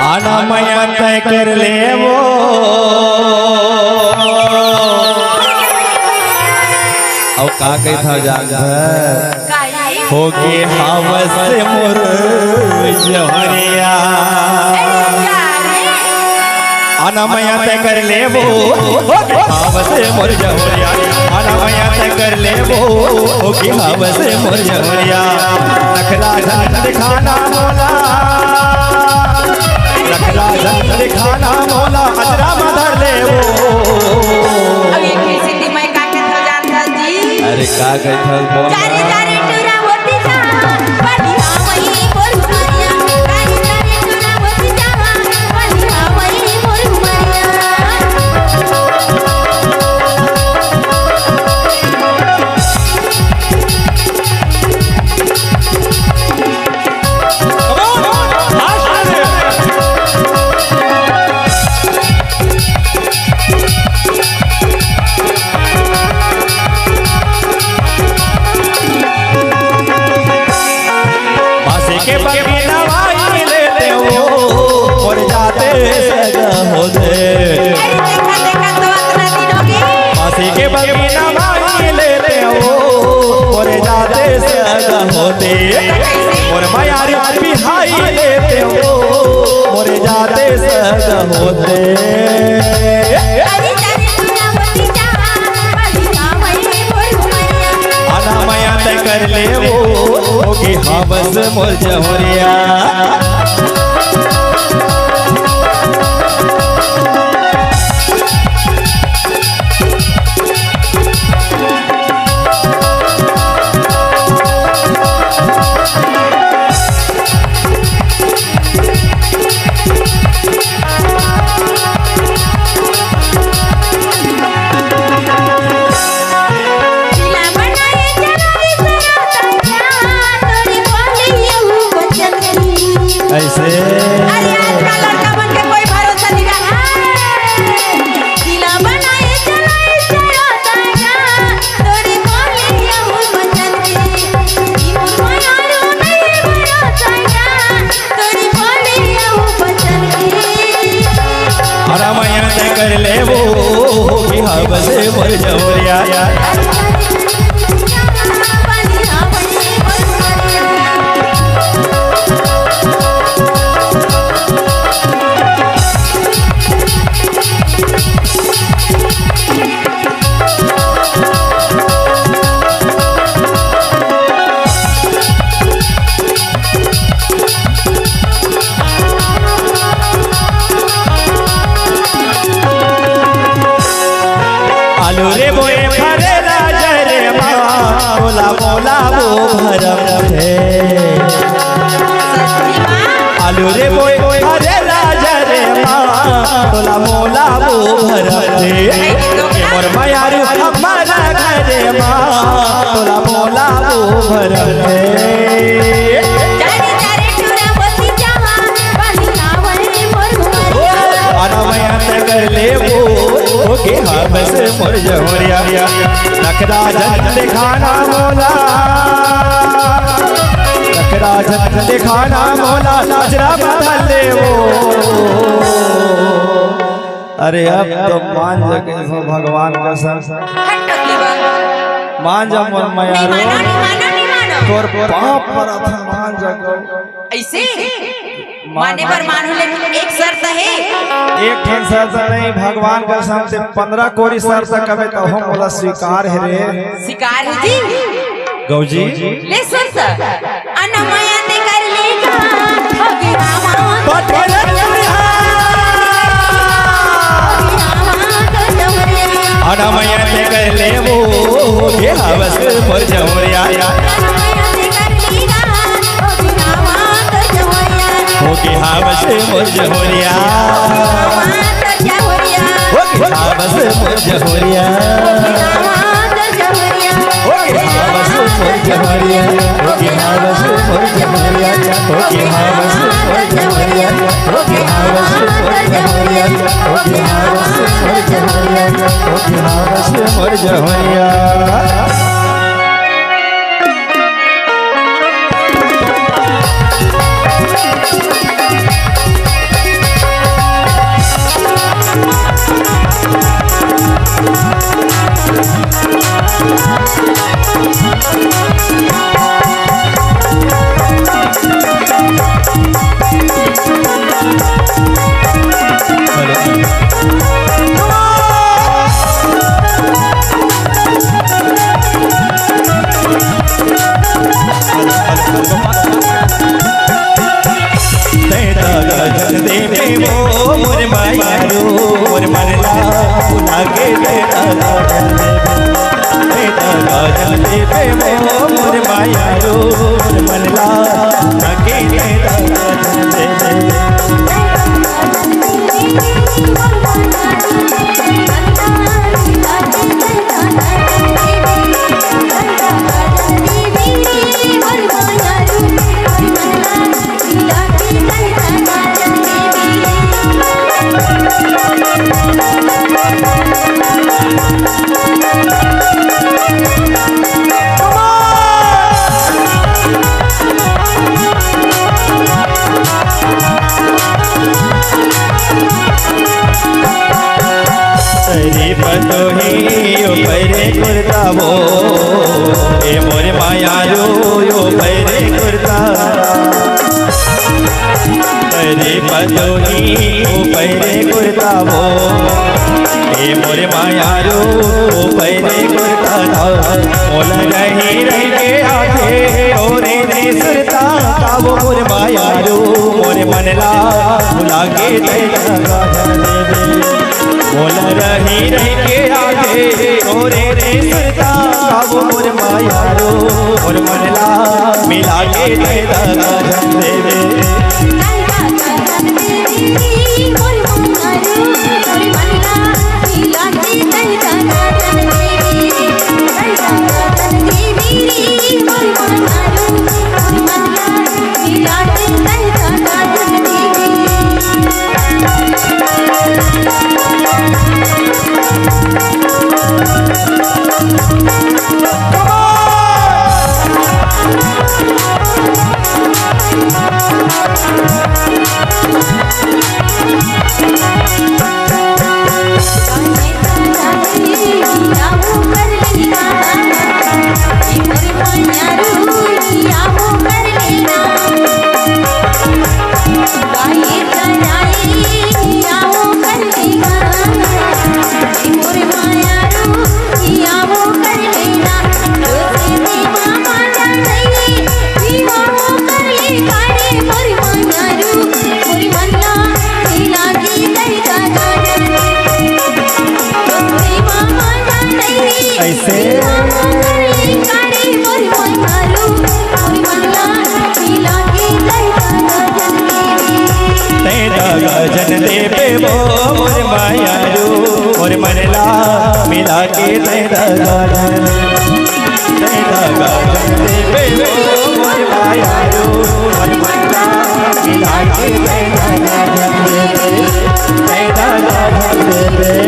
आना मैया तय कर ले वो और का कही था जाग होगी हवस मोर जहरिया आना मैया तय कर ले वो हवस मोर जहरिया आना मैया तय कर ले वो होगी हवस मोर जहरिया नखरा दिखाना मोला नखरा दिखाना मोला अजरा मधर ले वो अब ये कैसी दिमाग का क्या जानता जी अरे का गई था बोल चारे चारे टूरा होती जा बढ़िया वही बोल मारिया चारे चारे टूरा होती जा बढ़िया वही बोल मारिया के बगी नवाई लेते हो और जाते सजा हो दे देखा देखा तो इतना दिनों के फांसी के बगी नवाई लेते हो और जाते सजा हो दे और मायारी बिहाई लेते हो और जाते सजा हो दे चारे चारे टूरा होती जा बढ़िया वही बोल मारिया आना मैया तय कर ले वो होगी हवस मोर जहरिया दिला बनाए जराई जरा तन्या तोरी बोली यहू बचन ऐसे अरे आज का लड़का बन के कोई भरोसा नहीं रहा दिला बनाए जराई जरा तन्या तोरी बोली यहू बचन ई मुर्मा यारो नहीं भरोसा ना तोरी बोली यहू बचन आना मैया तय कर ले वो होगी हवस मोर जहरिया आलू रे बोए भरे राजा रे माँ बोला बोला वो भरम है आलू रे बोए भरे राजा रे माँ बोला बोला वो भरम है मोर मायारू हमारा घर माँ बोला बोला वो भरम है चारे चारे टूरा होती जा बढ़िया वही बोल मारिया आना मैया तय कर ले वो होगी हवस मोर जहरिया नखरा दिखाना मोला नखरा दिखाना मोला अजरा बदल ले वो अरे अब तो मान जगे सो भगवान का सर मान जा मोर मायारो तोर पाप पर था मान जगो ऐसे माने पर मानो लेकिन एक शर्त है एक ठन शर्त नहीं भगवान का सामने 15 कोरी शर्त कबे तो हम बोला स्वीकार है रे शिकार है जी गौजी ले शर्त अनमया ते कर लेगा होगी रामा आना मैया ते कर ले वो होगी हवस मोर जहरिया होगी हवस मोर जहरिया होगी हवस मोर जहरिया होगी हवस मोर जहरिया होगी हवस मोर जहरिया होगी हवस मोर जहरिया होगी हवस मोर जहरिया होगी हवस मोर जहरिया होगी हवस मोर जहरिया गाजन देवे मोर माया रो मोर मनला लगे गाजन देवे पतोही यो पैरे कुर्ता वो ए मोर माया रो यो पैरे कुर्ता अरे पतोही यो पैरे कुर्ता वो ए मोर माया रो पैरे कुर्ता मोल रही रही के आगे ओरे ने सुरता का वो मोर माया रो मोर मनला भुला के गाजन देवे मोल रही रही के आगे ओरे रे सुरता काबू मोर माया रो मोर मनला मिला के गाजन देवे गाजन देवे मोर माया रो मोर मनला मिला के गाजन देवे मोर माया रो मोर मनला मिला के गाजन देवे गाजन देवे